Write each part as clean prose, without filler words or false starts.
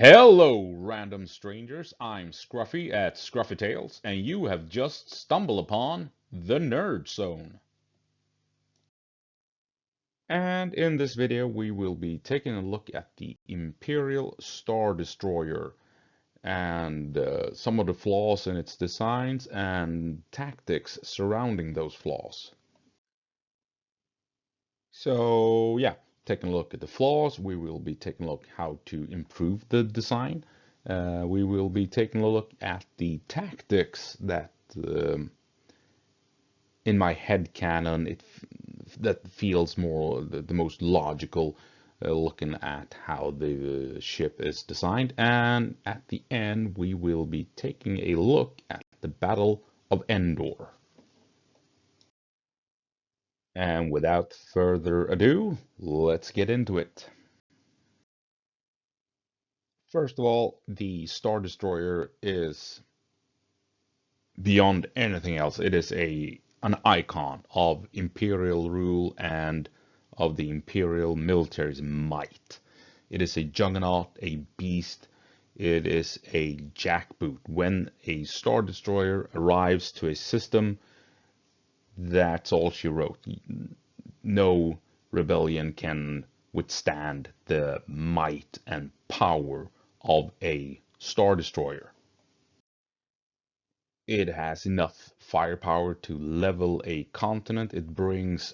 Hello, random strangers. I'm Scruffy at Scruffy Tales, and you have just stumbled upon the Nerd Zone. And in this video, we will be taking a look at the Imperial Star Destroyer and some of the flaws in its designs and tactics surrounding those flaws. So, yeah, taking a look at the flaws, we will be taking a look how to improve the design. We will be taking a look at the tactics that, in my head canon, that feels more the most logical, looking at how the ship is designed. And at the end, we will be taking a look at the Battle of Endor. And without further ado, let's get into it. First of all, the Star Destroyer is beyond anything else. It is an icon of Imperial rule and of the Imperial military's might. It is a juggernaut, a beast. It is a jackboot. When a Star Destroyer arrives to a system, that's all she wrote. No rebellion can withstand the might and power of a Star Destroyer. It has enough firepower to level a continent. It brings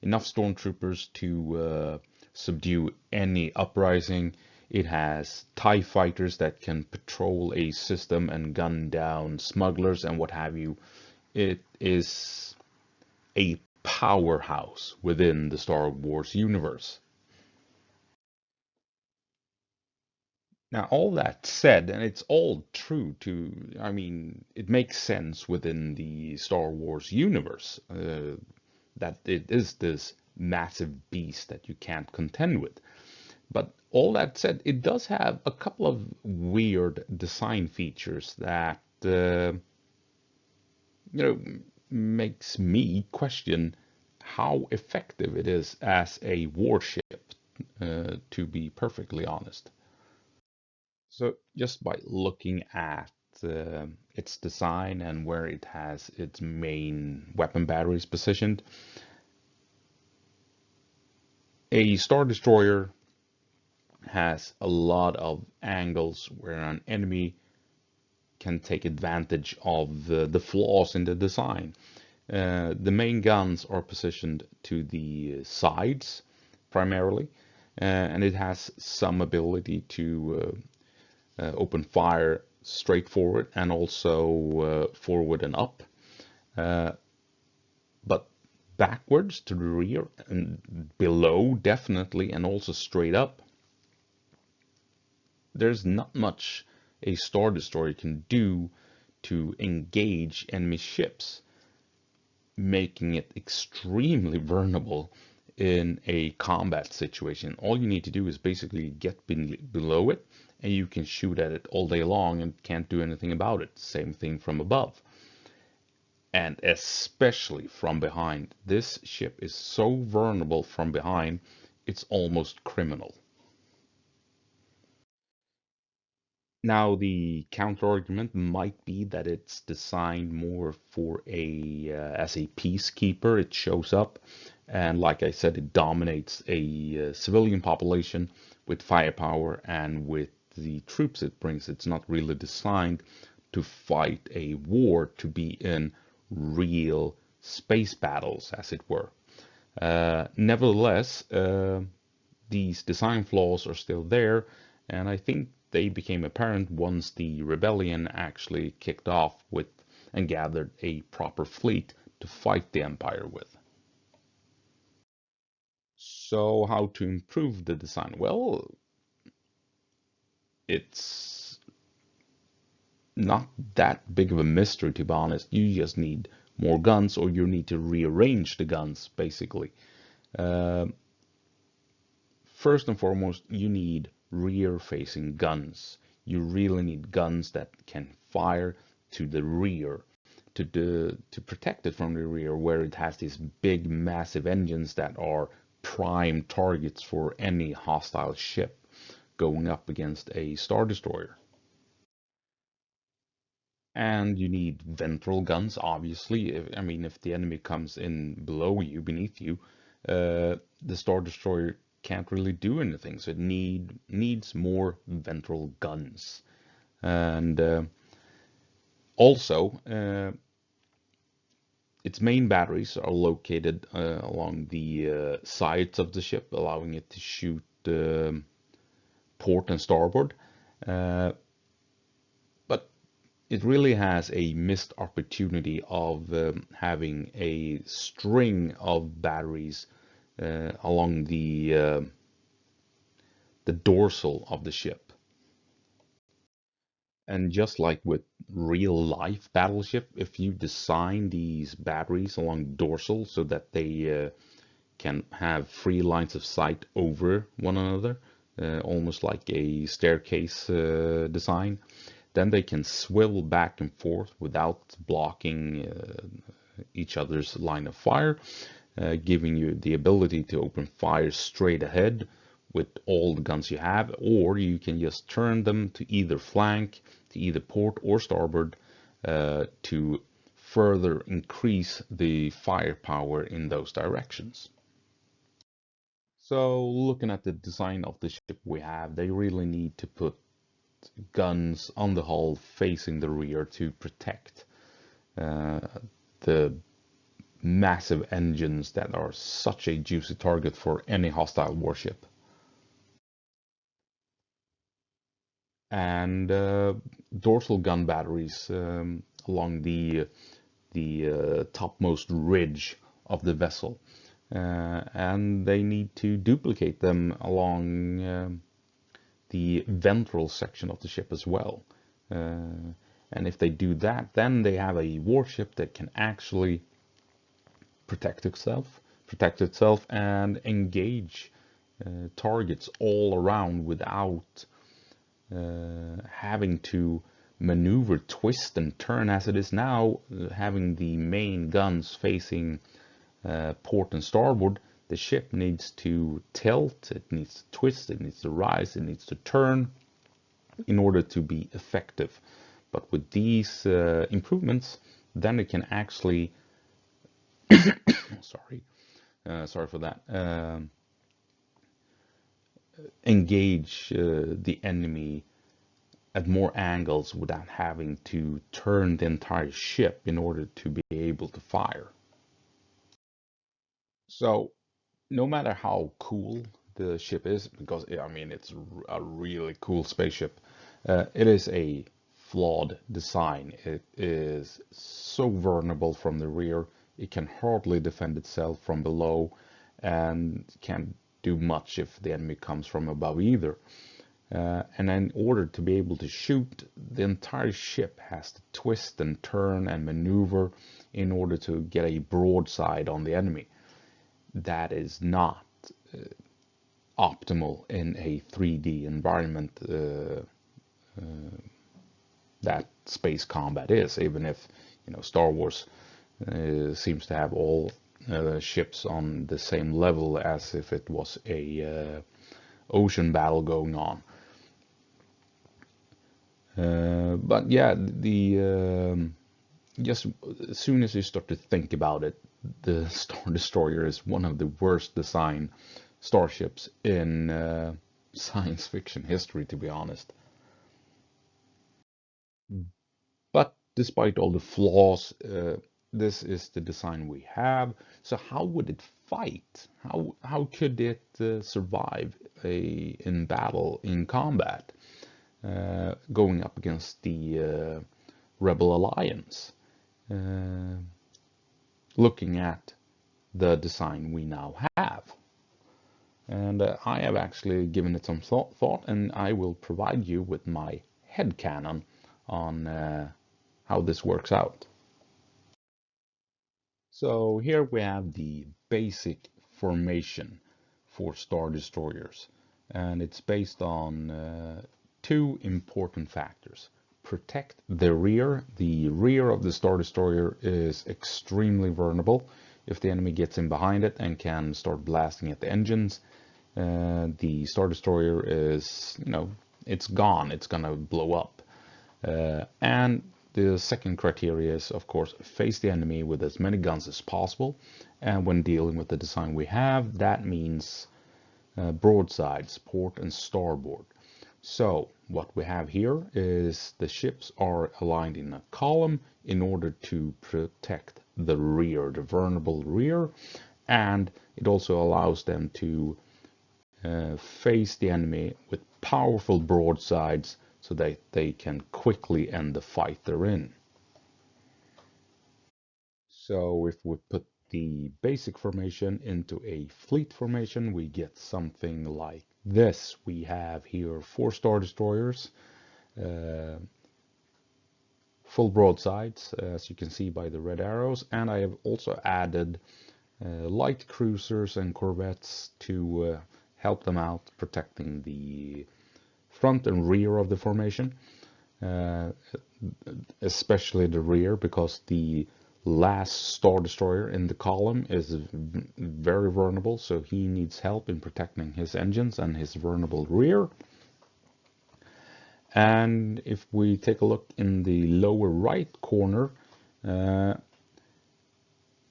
enough stormtroopers to subdue any uprising. It has TIE fighters that can patrol a system and gun down smugglers and what have you. It is a powerhouse within the Star Wars universe. Now, all that said, and it's all true I mean, it makes sense within the Star Wars universe that it is this massive beast that you can't contend with. But all that said, it does have a couple of weird design features that, makes me question how effective it is as a warship, to be perfectly honest. So just by looking at its design and where it has its main weapon batteries positioned, a Star Destroyer has a lot of angles where an enemy can take advantage of the flaws in the design. The main guns are positioned to the sides primarily, and it has some ability to open fire straight forward and also forward and up, but backwards to the rear and below definitely, and also straight up. There's not much a Star Destroyer can do to engage enemy ships, making it extremely vulnerable in a combat situation. All you need to do is basically get below it, and you can shoot at it all day long and can't do anything about it. Same thing from above. And especially from behind. This ship is so vulnerable from behind, it's almost criminal. Now, the counter argument might be that it's designed more for as a peacekeeper. It shows up, and like I said, it dominates a civilian population with firepower and with the troops it brings. It's not really designed to fight a war, to be in real space battles, as it were. Nevertheless, these design flaws are still there, and I think they became apparent once the rebellion actually kicked off with and gathered a proper fleet to fight the Empire with. So, how to improve the design? Well, it's not that big of a mystery, to be honest. You just need more guns, or you need to rearrange the guns, basically. Uh, First and foremost, you need rear-facing guns. You really need guns that can fire to the rear, to protect it from the rear, where it has these big, massive engines that are prime targets for any hostile ship. going up against a Star Destroyer. And you need ventral guns, obviously. I mean, if the enemy comes in below you, beneath you, the Star Destroyer can't really do anything. So it needs more ventral guns. And also, its main batteries are located along the sides of the ship, allowing it to shoot port and starboard. Uh, but it really has a missed opportunity of having a string of batteries along the dorsal of the ship. And just like with real life battleship, if you design these batteries along dorsal so that they can have free lines of sight over one another, almost like a staircase design, then they can swivel back and forth without blocking each other's line of fire, giving you the ability to open fire straight ahead with all the guns you have, or you can just turn them to either flank, to either port or starboard, to further increase the firepower in those directions. So looking at the design of the ship we have, they really need to put guns on the hull facing the rear to protect uh, the massive engines that are such a juicy target for any hostile warship. And dorsal gun batteries along the topmost ridge of the vessel, and they need to duplicate them along the ventral section of the ship as well. And if they do that, then they have a warship that can actually protect itself and engage targets all around without having to maneuver, twist, and turn as it is now, having the main guns facing port and starboard. The ship needs to tilt, it needs to twist, it needs to rise, it needs to turn in order to be effective. But with these improvements, then it can actually, sorry for that, engage the enemy at more angles without having to turn the entire ship in order to be able to fire. So no matter how cool the ship is, because I mean it's a really cool spaceship, it is a flawed design. It is so vulnerable from the rear. It can hardly defend itself from below, and can't do much if the enemy comes from above either. And in order to be able to shoot, the entire ship has to twist and turn and maneuver in order to get a broadside on the enemy. That is not optimal in a 3D environment that space combat is, even if Star Wars seems to have all ships on the same level as if it was a ocean battle going on. But yeah, just as soon as you start to think about it, the Star Destroyer is one of the worst designed starships in science fiction history, to be honest. But despite all the flaws, this is the design we have. So how would it fight? How could it survive in battle, in combat, going up against the Rebel Alliance? Looking at the design we now have. And I have actually given it some thought, and I will provide you with my headcanon on how this works out. So here we have the basic formation for Star Destroyers, and it's based on two important factors. Protect the rear. The rear of the Star Destroyer is extremely vulnerable. If the enemy gets in behind it and can start blasting at the engines, the Star Destroyer is, it's gone. It's gonna blow up. And the second criteria is, of course, face the enemy with as many guns as possible. And when dealing with the design we have, that means broadsides, port and starboard. So what we have here is the ships are aligned in a column in order to protect the rear, the vulnerable rear, and it also allows them to face the enemy with powerful broadsides so that they can quickly end the fight they're in. So if we put the basic formation into a fleet formation, we get something like this. We have here 4 Star Destroyers, uh, full broadsides, as you can see by the red arrows, and I have also added light cruisers and corvettes to help them out protecting the front and rear of the formation, uh, especially the rear, because the last Star Destroyer in the column is very vulnerable, so he needs help in protecting his engines and his vulnerable rear. And if we take a look in the lower right corner,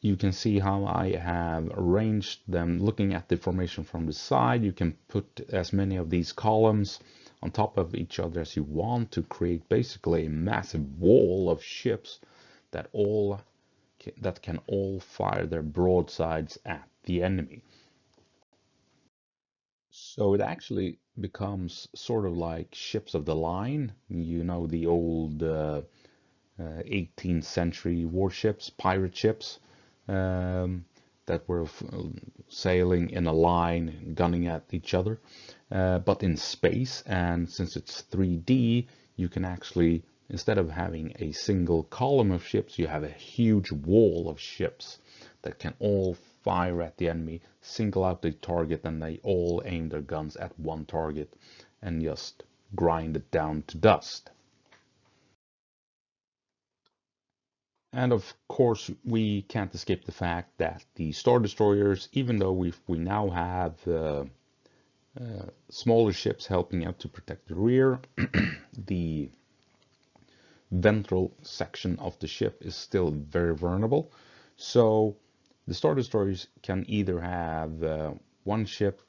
you can see how I have arranged them. Looking at the formation from the side, you can put as many of these columns on top of each other as you want to create basically a massive wall of ships that can all fire their broadsides at the enemy. So it actually becomes sort of like ships of the line, the old 18th century warships, pirate ships, that were sailing in a line, gunning at each other, but in space. And since it's 3D, you can actually, instead of having a single column of ships, you have a huge wall of ships that can all fire at the enemy, single out the target, and they all aim their guns at one target and just grind it down to dust. And of course, we can't escape the fact that the Star Destroyers, even though we now have smaller ships helping out to protect the rear, the ventral section of the ship is still very vulnerable. So the Star Destroyers can either have one ship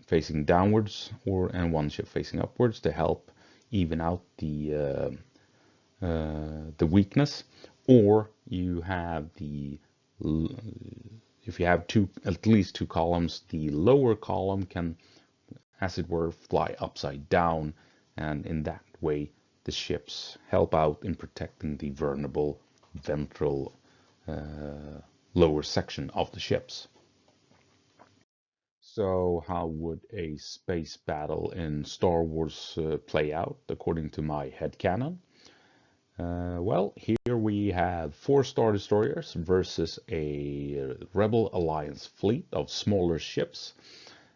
facing downwards and one ship facing upwards to help even out the weakness, or you have if you have at least two columns, the lower column can, as it were, fly upside down, and in that way the ships help out in protecting the vulnerable ventral lower section of the ships. So how would a space battle in Star Wars play out according to my headcanon? Well, here we have 4 Star Destroyers versus a Rebel Alliance fleet of smaller ships,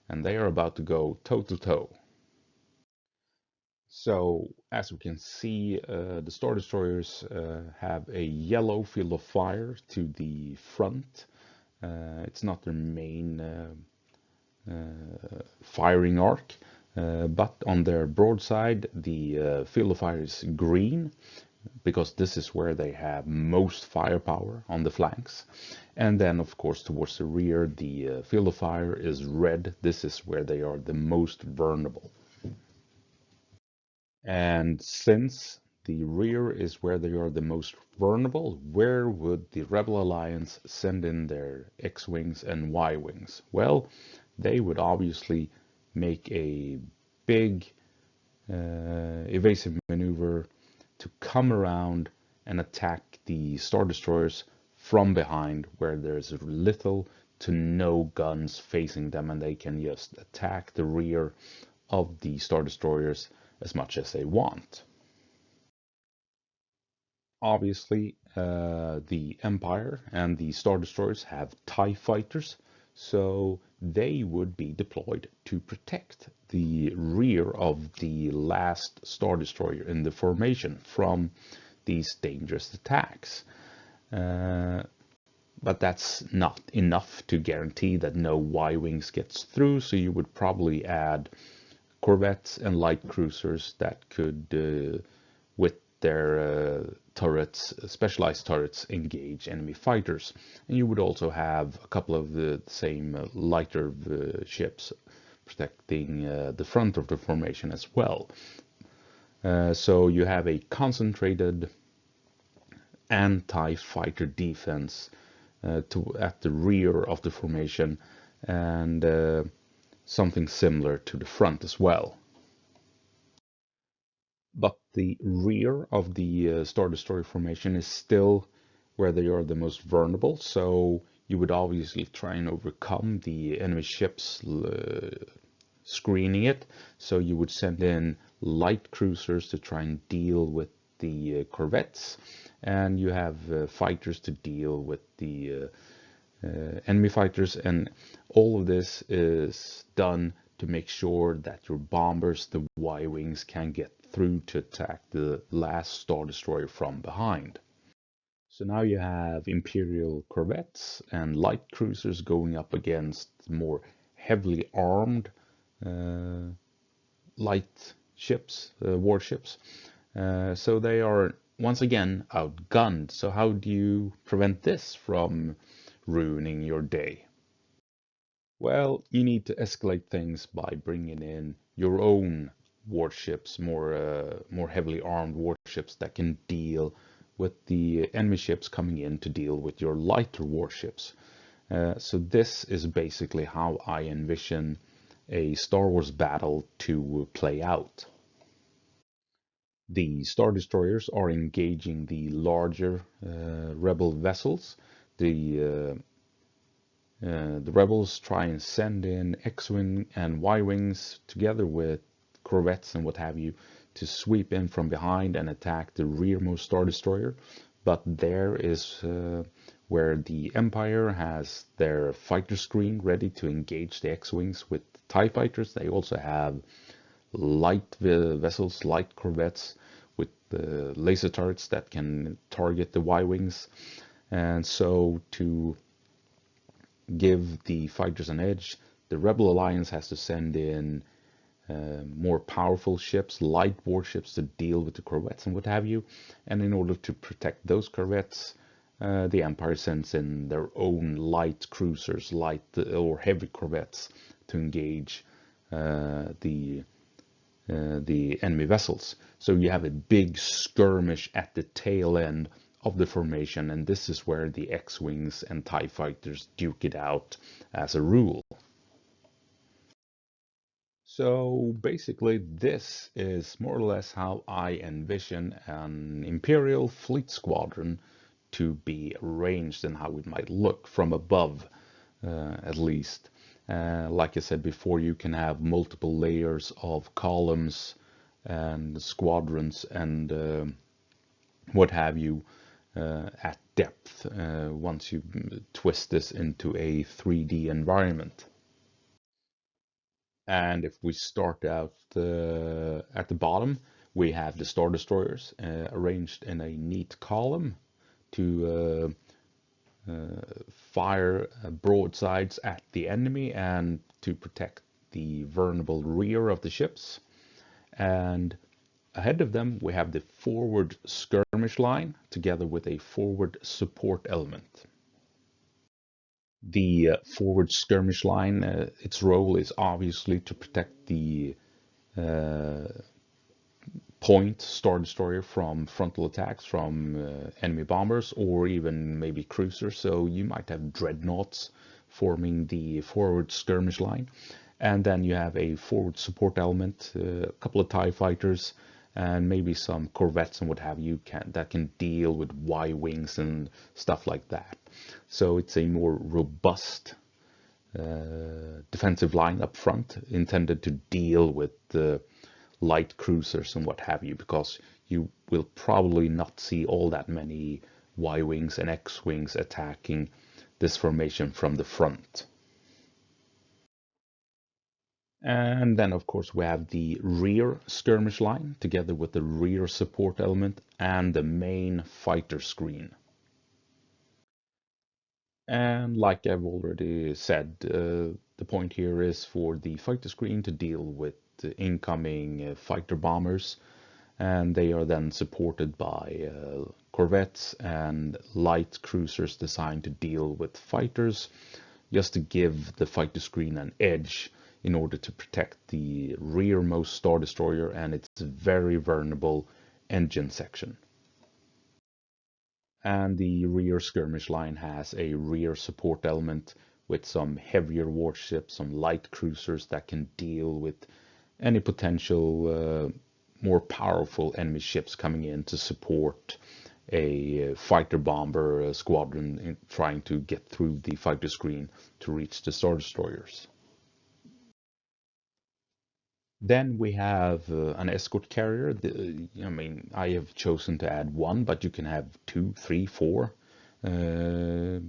and they are about to go toe to toe. So, as we can see, the Star Destroyers have a yellow field of fire to the front. It's not their main firing arc, but on their broadside, the field of fire is green, because this is where they have most firepower on the flanks. And then, of course, towards the rear, the field of fire is red. This is where they are the most vulnerable. And since the rear is where they are the most vulnerable, where would the Rebel Alliance send in their X-Wings and Y-Wings? Well, they would obviously make a big evasive maneuver to come around and attack the Star Destroyers from behind, where there's little to no guns facing them, and they can just attack the rear of the Star Destroyers as much as they want. Obviously, the Empire and the Star Destroyers have TIE fighters, so they would be deployed to protect the rear of the last Star Destroyer in the formation from these dangerous attacks. but that's not enough to guarantee that no Y-wings gets through, so you would probably add corvettes and light cruisers that could, with their turrets, specialized turrets, engage enemy fighters. And you would also have a couple of the same lighter ships protecting the front of the formation as well. So you have a concentrated anti-fighter defense at the rear of the formation, and something similar to the front as well. But the rear of the Star Destroyer formation is still where they are the most vulnerable, so you would obviously try and overcome the enemy ships screening it. So you would send in light cruisers to try and deal with the corvettes, and you have fighters to deal with the enemy fighters, and all of this is done to make sure that your bombers, the Y-wings, can get through to attack the last Star Destroyer from behind. So now you have Imperial corvettes and light cruisers going up against more heavily armed uh, light ships, warships. So they are once again outgunned. So how do you prevent this from ruining your day? Well, you need to escalate things by bringing in your own warships, more heavily armed warships that can deal with the enemy ships coming in to deal with your lighter warships. So this is basically how I envision a Star Wars battle to play out. The Star Destroyers are engaging the larger Rebel vessels. The Rebels try and send in X-Wing and Y-Wings together with corvettes and what have you to sweep in from behind and attack the rearmost Star Destroyer. But there is where the Empire has their fighter screen ready to engage the X-Wings with TIE fighters. They also have light vessels, light corvettes with laser turrets that can target the Y-Wings. And so to give the fighters an edge, the Rebel Alliance has to send in more powerful ships, light warships to deal with the corvettes and what have you. And in order to protect those corvettes, the Empire sends in their own light cruisers, light or heavy corvettes to engage the enemy vessels. So you have a big skirmish at the tail end of the formation, and this is where the X-Wings and TIE fighters duke it out as a rule. So basically this is more or less how I envision an Imperial fleet squadron to be arranged and how it might look from above, at least. Like I said before, you can have multiple layers of columns and squadrons and what have you at depth once you twist this into a 3D environment. And if we start out at the bottom, we have the Star Destroyers arranged in a neat column to fire broadsides at the enemy and to protect the vulnerable rear of the ships. And ahead of them, we have the forward skirmish line together with a forward support element. The forward skirmish line, its role is obviously to protect the uh, point Star Destroyer from frontal attacks from enemy bombers or even maybe cruisers. So you might have dreadnoughts forming the forward skirmish line. And then you have a forward support element, a couple of TIE fighters, and maybe some corvettes and what have you that can deal with Y-wings and stuff like that. So it's a more robust defensive line up front intended to deal with the light cruisers and what have you, because you will probably not see all that many Y-wings and X-wings attacking this formation from the front. And then, of course, we have the rear skirmish line together with the rear support element and the main fighter screen. And like I've already said, the point here is for the fighter screen to deal with the incoming fighter bombers, and they are then supported by corvettes and light cruisers designed to deal with fighters, just to give the fighter screen an edge in order to protect the rearmost Star Destroyer and its very vulnerable engine section. And the rear skirmish line has a rear support element with some heavier warships, some light cruisers that can deal with any potential more powerful enemy ships coming in to support a fighter bomber squadron trying to get through the fighter screen to reach the Star Destroyers. Then we have an escort carrier. I mean, I have chosen to add one, but you can have two, three, four. Uh,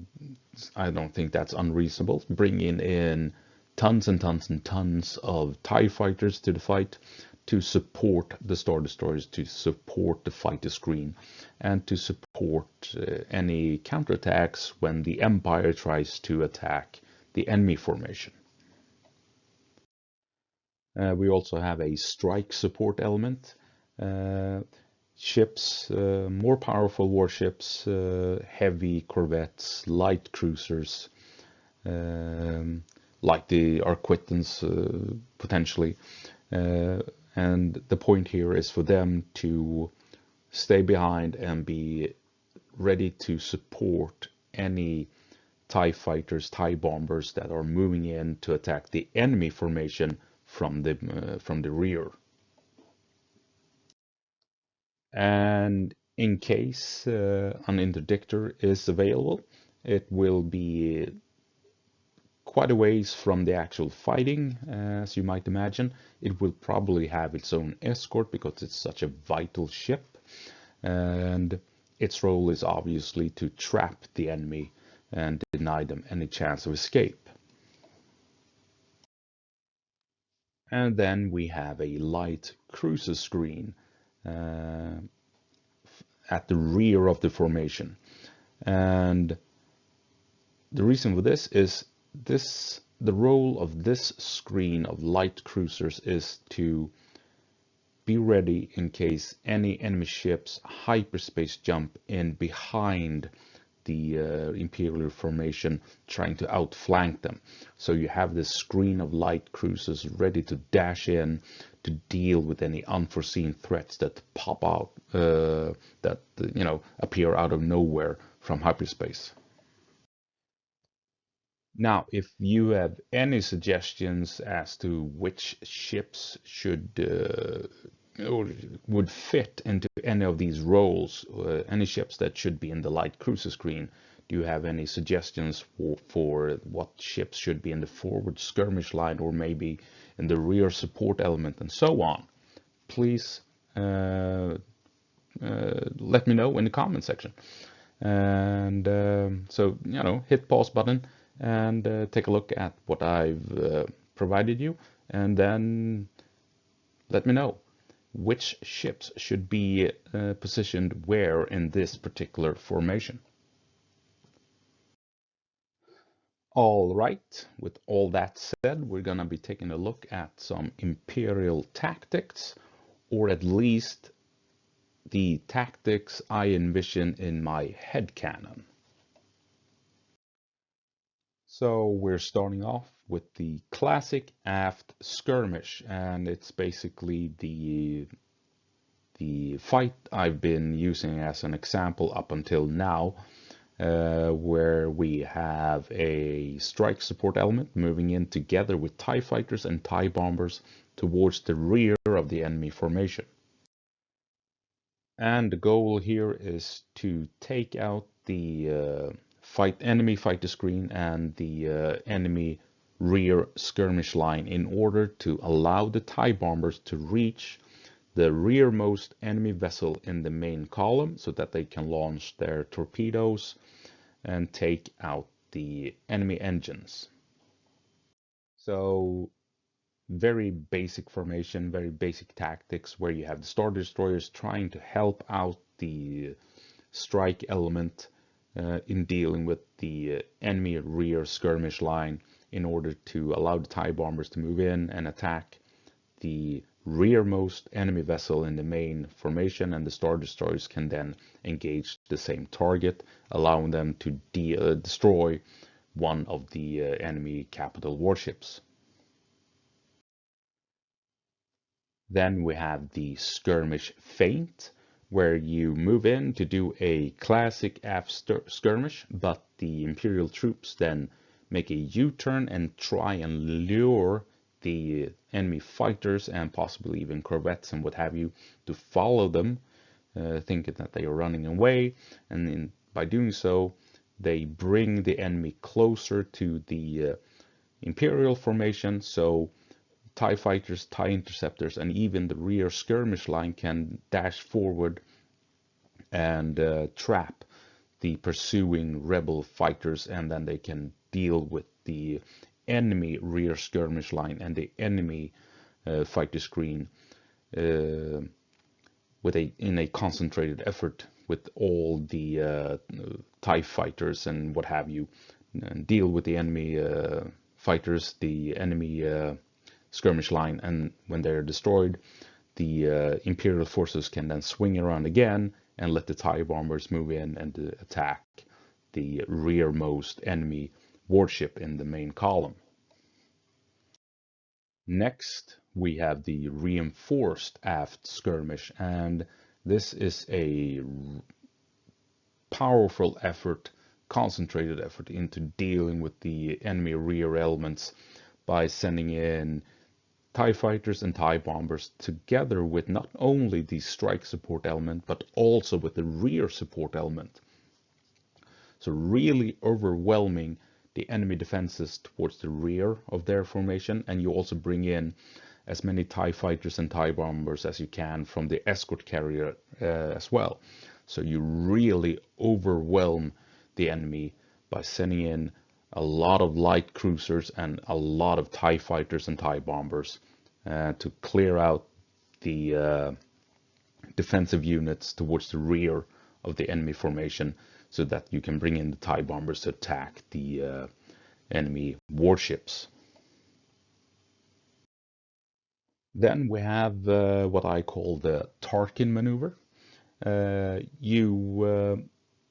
I don't think that's unreasonable. Bringing in tons and tons and tons of TIE fighters to the fight to support the Star Destroyers, to support the fighter screen, and to support any counterattacks when the Empire tries to attack the enemy formation. We also have a strike support element. Uh, Ships, more powerful warships, heavy corvettes, light cruisers, um, like the Arquitans potentially. Uh, and the point here is for them to stay behind and be ready to support any TIE fighters, TIE bombers that are moving in to attack the enemy formation from the rear. And in case an interdictor is available, it will be quite a ways from the actual fighting, as you might imagine. It will probably have its own escort because it's such a vital ship, and its role is obviously to trap the enemy and deny them any chance of escape. And then we have a light cruiser screen uh, at the rear of the formation. And the reason for this is the role of this screen of light cruisers is to be ready in case any enemy ships hyperspace jump in behind the Imperial formation trying to outflank them. So you have this screen of light cruisers ready to dash in to deal with any unforeseen threats that pop out, that appear out of nowhere from hyperspace. Now, if you have any suggestions as to which ships should or would fit into any of these roles, any ships that should be in the light cruiser screen, do you have any suggestions for what ships should be in the forward skirmish line or maybe in the rear support element and so on? Please let me know in the comment section. And so, hit pause button and take a look at what I've provided you, and then let me know which ships should be positioned where in this particular formation. All right, with all that said, we're going to be taking a look at some Imperial tactics, or at least the tactics I envision in my headcanon. So we're starting off with the classic aft skirmish, and it's basically the fight I've been using as an example up until now, where we have a strike support element moving in together with TIE fighters and TIE bombers towards the rear of the enemy formation. And the goal here is to take out the enemy fighter screen and the enemy rear skirmish line in order to allow the TIE bombers to reach the rearmost enemy vessel in the main column so that they can launch their torpedoes and take out the enemy engines. So very basic formation, very basic tactics where you have the Star Destroyers trying to help out the strike element in dealing with the enemy rear skirmish line in order to allow the TIE bombers to move in and attack the rearmost enemy vessel in the main formation, and the Star Destroyers can then engage the same target, allowing them to destroy one of the enemy capital warships. Then we have the skirmish feint, where you move in to do a classic aft skirmish, but the Imperial troops then make a U-turn and try and lure the enemy fighters and possibly even corvettes and what have you to follow them, thinking that they are running away, and by doing so they bring the enemy closer to the Imperial formation, so TIE fighters, TIE interceptors, and even the rear skirmish line can dash forward and trap the pursuing rebel fighters, and then they can deal with the enemy rear skirmish line and the enemy fighter screen in a concentrated effort with all the TIE fighters and what have you, and deal with the enemy fighters, the enemy skirmish line, and when they're destroyed, the Imperial forces can then swing around again and let the TIE bombers move in and attack the rearmost enemy warship in the main column. Next, we have the reinforced aft skirmish, and this is a powerful effort, concentrated effort into dealing with the enemy rear elements by sending in TIE fighters and TIE bombers together with not only the strike support element, but also with the rear support element. So really overwhelming the enemy defenses towards the rear of their formation, and you also bring in as many TIE fighters and TIE bombers as you can from the escort carrier as well. So you really overwhelm the enemy by sending in a lot of light cruisers and a lot of TIE fighters and TIE bombers to clear out the defensive units towards the rear of the enemy formation, so that you can bring in the TIE bombers to attack the enemy warships. Then we have what I call the Tarkin maneuver.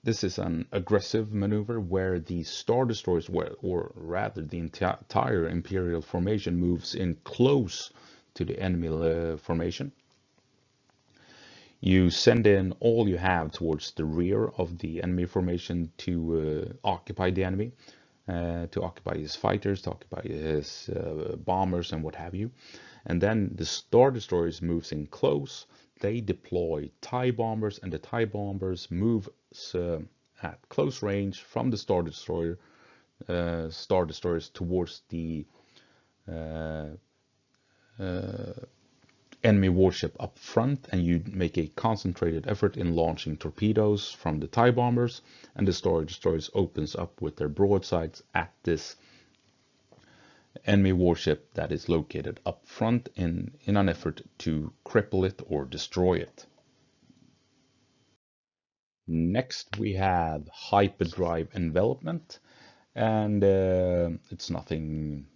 This is an aggressive maneuver where the Star Destroyers, or rather the entire Imperial formation, moves in close to the enemy formation. You send in all you have towards the rear of the enemy formation to occupy the enemy, to occupy his fighters, to occupy his bombers and what have you. And then the Star Destroyers moves in close. They deploy TIE bombers, and the TIE bombers move at close range from the Star Destroyers towards the enemy warship up front, and you make a concentrated effort in launching torpedoes from the TIE bombers, and the Star Destroyers opens up with their broadsides at this enemy warship that is located up front in an effort to cripple it or destroy it. Next we have hyperdrive envelopment, and it's nothing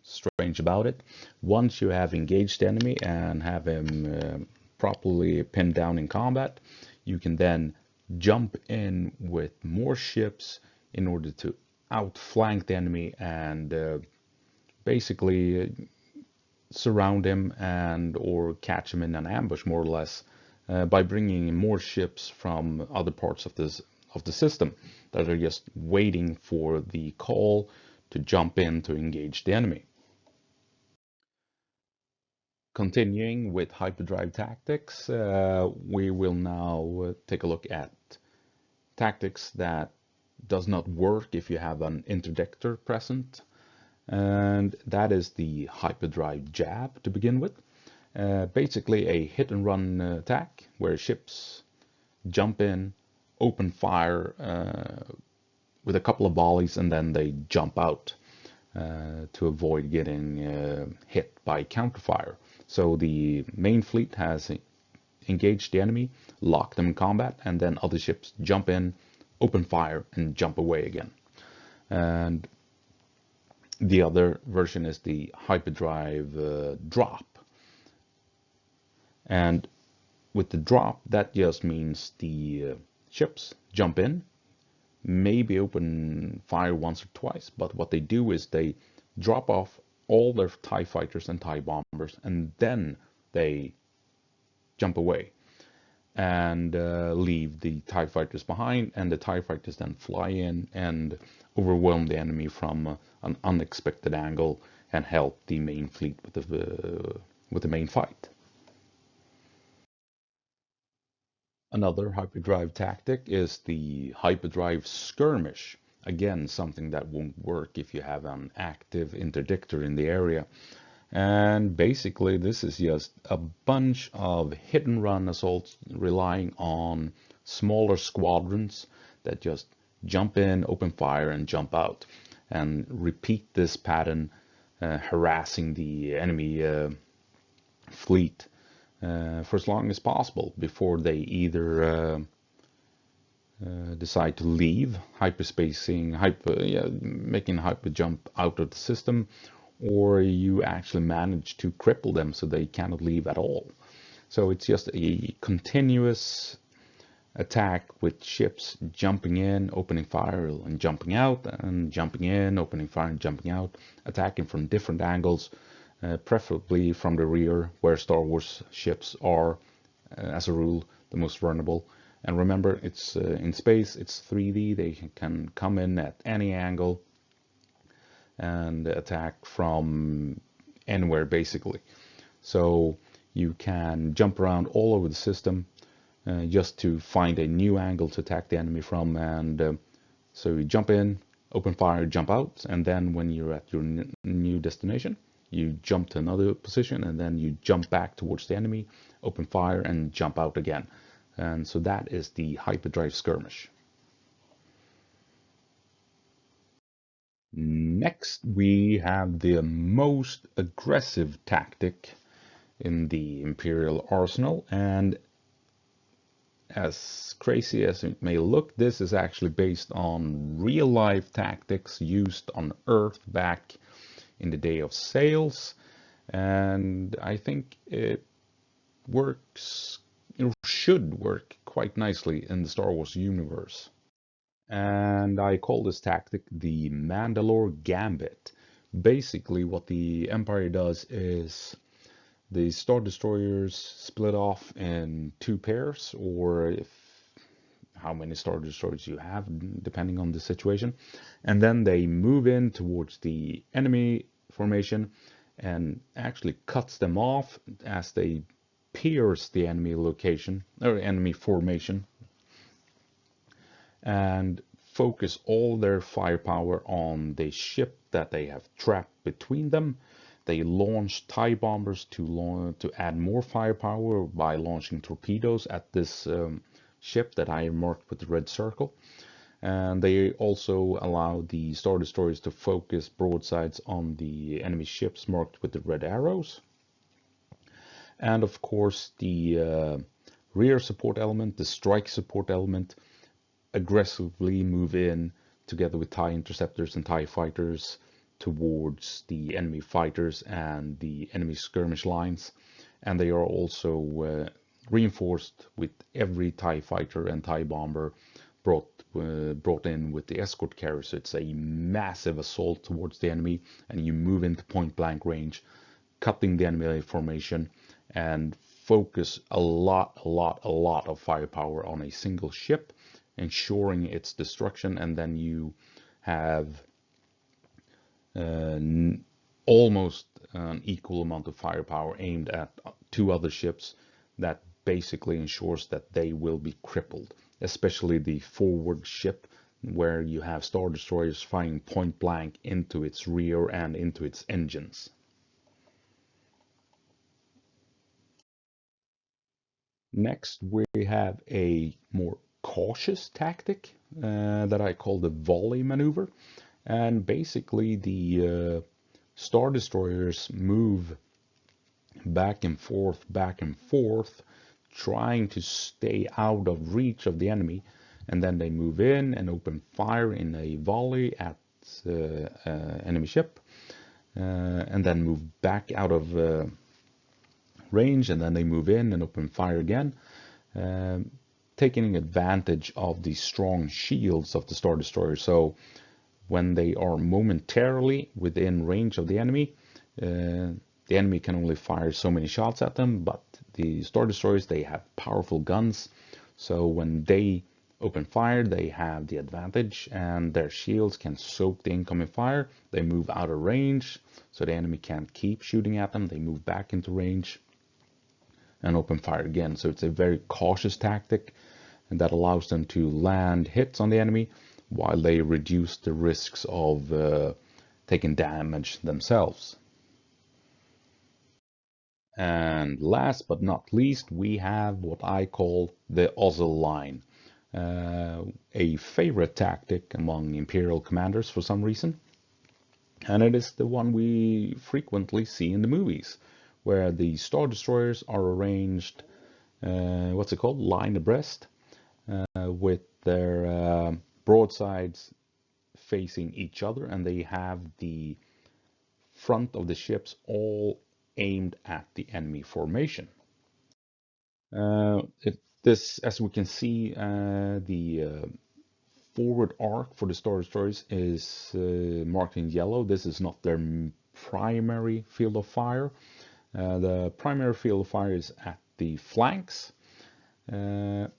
strange about it. Once you have engaged the enemy and have him properly pinned down in combat, you can then jump in with more ships in order to outflank the enemy and basically surround him and or catch him in an ambush, more or less, by bringing in more ships from other parts of the system that are just waiting for the call to jump in to engage the enemy. Continuing with hyperdrive tactics, we will now take a look at tactics that does not work if you have an interdictor present, and that is the hyperdrive jab to begin with. Basically a hit and run attack where ships jump in, open fire with a couple of volleys, and then they jump out to avoid getting hit by counterfire. So the main fleet has engaged the enemy, locked them in combat, and then other ships jump in, open fire and jump away again. And the other version is the hyperdrive drop. And with the drop, that just means the ships jump in, maybe open fire once or twice, but what they do is they drop off all their TIE fighters and TIE bombers, and then they jump away and leave the TIE fighters behind, and the TIE fighters then fly in and overwhelm the enemy from an unexpected angle and help the main fleet with the main fight. Another hyperdrive tactic is the hyperdrive skirmish. Again, something that won't work if you have an active interdictor in the area. And basically, this is just a bunch of hit and run assaults relying on smaller squadrons that just jump in, open fire, and jump out. And repeat this pattern, harassing the enemy fleet for as long as possible before they either decide to leave, making hyper jump out of the system, or you actually manage to cripple them so they cannot leave at all. So it's just a continuous attack with ships jumping in, opening fire, and jumping out, and jumping in, opening fire, and jumping out, attacking from different angles, preferably from the rear, where Star Wars ships are, as a rule, the most vulnerable. And remember, it's in space, it's 3D, they can come in at any angle and attack from anywhere, basically. So you can jump around all over the system just to find a new angle to attack the enemy from. And so you jump in, open fire, jump out, and then when you're at your new destination, you jump to another position, and then you jump back towards the enemy, open fire, and jump out again. And so that is the hyperdrive skirmish. Next, we have the most aggressive tactic in the Imperial arsenal, and as crazy as it may look, this is actually based on real-life tactics used on Earth back in the day of sales, and I think it works, it should work quite nicely in the Star Wars universe. And I call this tactic the Mandalore Gambit. Basically, what the Empire does is the Star Destroyers split off in two pairs, or if how many Star Destroyers you have, depending on the situation. And then they move in towards the enemy formation and actually cuts them off as they pierce the enemy location, or enemy formation, and focus all their firepower on the ship that they have trapped between them. They launch TIE bombers to add more firepower by launching torpedoes at this ship that I marked with the red circle. And they also allow the Star Destroyers to focus broadsides on the enemy ships marked with the red arrows. And of course, the rear support element, the strike support element, aggressively move in together with TIE interceptors and TIE fighters towards the enemy fighters and the enemy skirmish lines. And they are also reinforced with every TIE fighter and TIE bomber brought in with the escort carrier. So it's a massive assault towards the enemy, and you move into point blank range, cutting the enemy formation, and focus a lot of firepower on a single ship, ensuring its destruction. And then you have almost an equal amount of firepower aimed at two other ships that basically ensures that they will be crippled, especially the forward ship, where you have Star Destroyers firing point blank into its rear and into its engines. Next, we have a more cautious tactic that I call the volley maneuver. And basically, the Star Destroyers move back and forth, trying to stay out of reach of the enemy. and then they move in and open fire in a volley at enemy ship, and then move back out of range, and then they move in and open fire again, taking advantage of the strong shields of the Star Destroyer. So when they are momentarily within range of the enemy can only fire so many shots at them, but the Star Destroyers, they have powerful guns, so when they open fire, they have the advantage, and their shields can soak the incoming fire. They move out of range, so the enemy can't keep shooting at them. They move back into range and open fire again. So it's a very cautious tactic, and that allows them to land hits on the enemy while they reduce the risks of taking damage themselves. And last but not least, we have what I call the Ozzel line, a favorite tactic among Imperial commanders for some reason. And it is the one we frequently see in the movies, where the Star Destroyers are arranged, what's it called, line abreast, with their broadsides facing each other, and they have the front of the ships all aimed at the enemy formation. This, as we can see, the forward arc for the Star Destroyers is marked in yellow. This is not their primary field of fire. The primary field of fire is at the flanks, but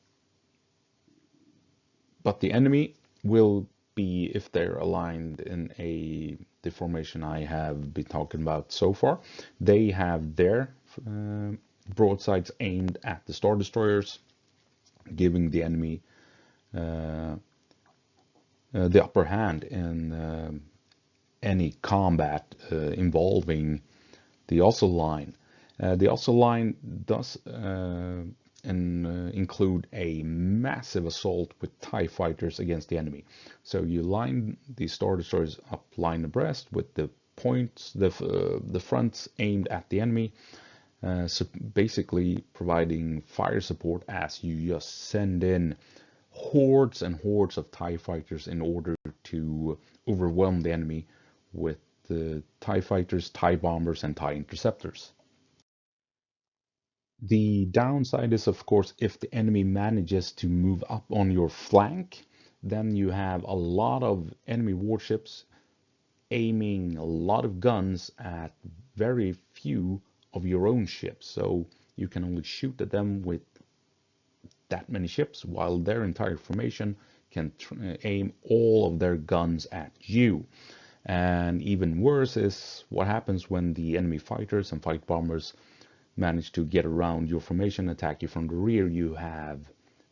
the enemy will be, if they're aligned in the formation I have been talking about so far, they have their broadsides aimed at the Star Destroyers, giving the enemy the upper hand in any combat involving the Ozzel line. The Ozzel line does include a massive assault with TIE fighters against the enemy. So you line the Star Destroyers up line abreast with the points, the fronts aimed at the enemy, so basically providing fire support as you just send in hordes and hordes of TIE fighters in order to overwhelm the enemy with the TIE fighters, TIE bombers, and TIE interceptors. The downside is, of course, if the enemy manages to move up on your flank, then you have a lot of enemy warships aiming a lot of guns at very few of your own ships. So you can only shoot at them with that many ships, while their entire formation can aim all of their guns at you. And even worse is what happens when the enemy fighters and fight bombers manage to get around your formation, attack you from the rear. You have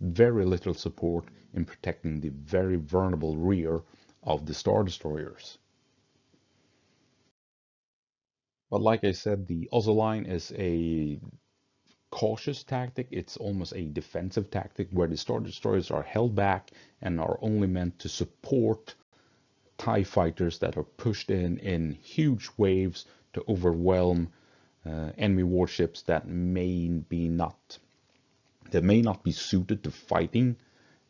very little support in protecting the very vulnerable rear of the Star Destroyers. But like I said, the Ozzel line is a cautious tactic. It's almost a defensive tactic where the Star Destroyers are held back and are only meant to support TIE fighters that are pushed in huge waves to overwhelm enemy warships that may not be suited to fighting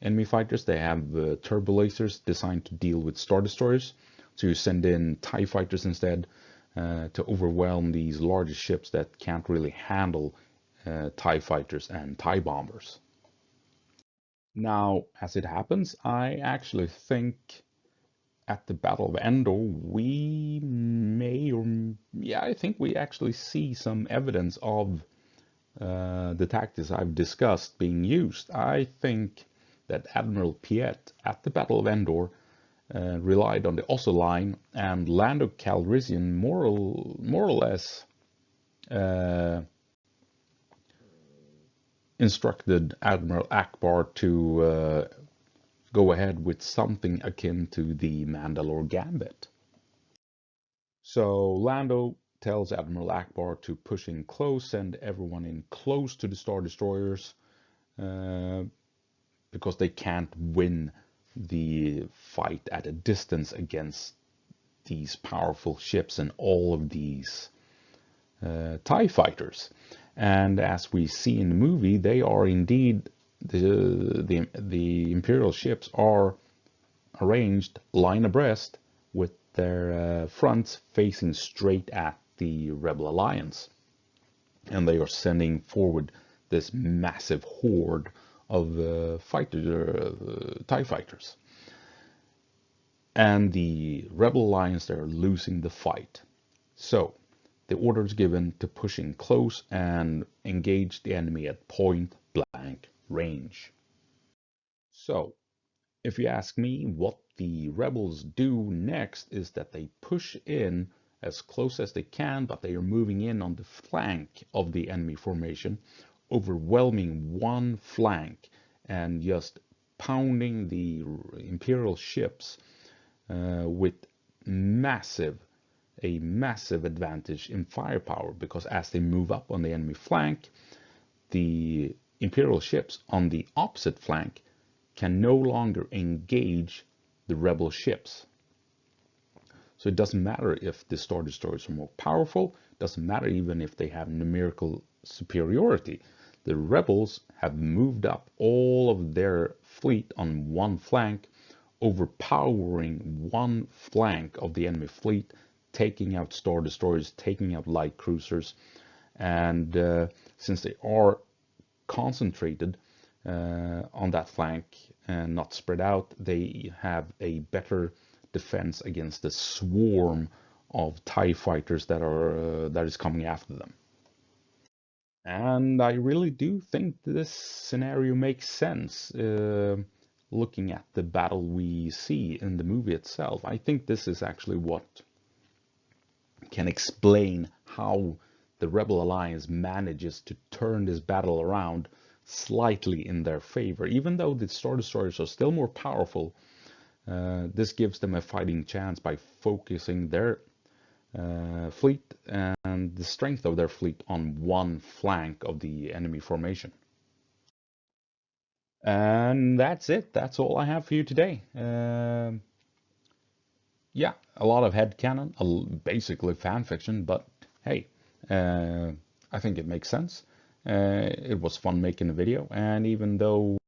enemy fighters. They have turbo lasers designed to deal with Star Destroyers, so you send in TIE fighters instead to overwhelm these larger ships that can't really handle TIE fighters and TIE bombers. Now, as it happens, I actually think at the Battle of Endor, we may, or yeah, I think we actually see some evidence of the tactics I've discussed being used. I think that Admiral Piet at the Battle of Endor relied on the Ozzel line, and Lando Calrissian more or less instructed Admiral Akbar to go ahead with something akin to the Mandalore Gambit. So Lando tells Admiral Akbar to push in close, send everyone in close to the Star Destroyers, because they can't win the fight at a distance against these powerful ships and all of these TIE fighters. And as we see in the movie, they are indeed the Imperial ships are arranged line abreast with their fronts facing straight at the Rebel Alliance, and they are sending forward this massive horde of TIE fighters. And the Rebel Alliance, they're losing the fight. So the order is given to push in close and engage the enemy at point blank range. So if you ask me, what the rebels do next is that they push in as close as they can, but they are moving in on the flank of the enemy formation, overwhelming one flank and just pounding the Imperial ships with a massive advantage in firepower, because as they move up on the enemy flank, the Imperial ships on the opposite flank can no longer engage the rebel ships. So it doesn't matter if the Star Destroyers are more powerful, it doesn't matter even if they have numerical superiority. The rebels have moved up all of their fleet on one flank, overpowering one flank of the enemy fleet, taking out Star Destroyers, taking out light cruisers. And since they are concentrated on that flank and not spread out, they have a better defense against the swarm of TIE fighters that is coming after them. And I really do think this scenario makes sense. Looking at the battle we see in the movie itself, I think this is actually what can explain how the Rebel Alliance manages to turn this battle around slightly in their favor. Even though the Star Destroyers are still more powerful, this gives them a fighting chance by focusing their fleet and the strength of their fleet on one flank of the enemy formation. And that's it. That's all I have for you today. Yeah, a lot of headcanon, basically fan fiction, but hey, I think it makes sense. It was fun making a video, and even though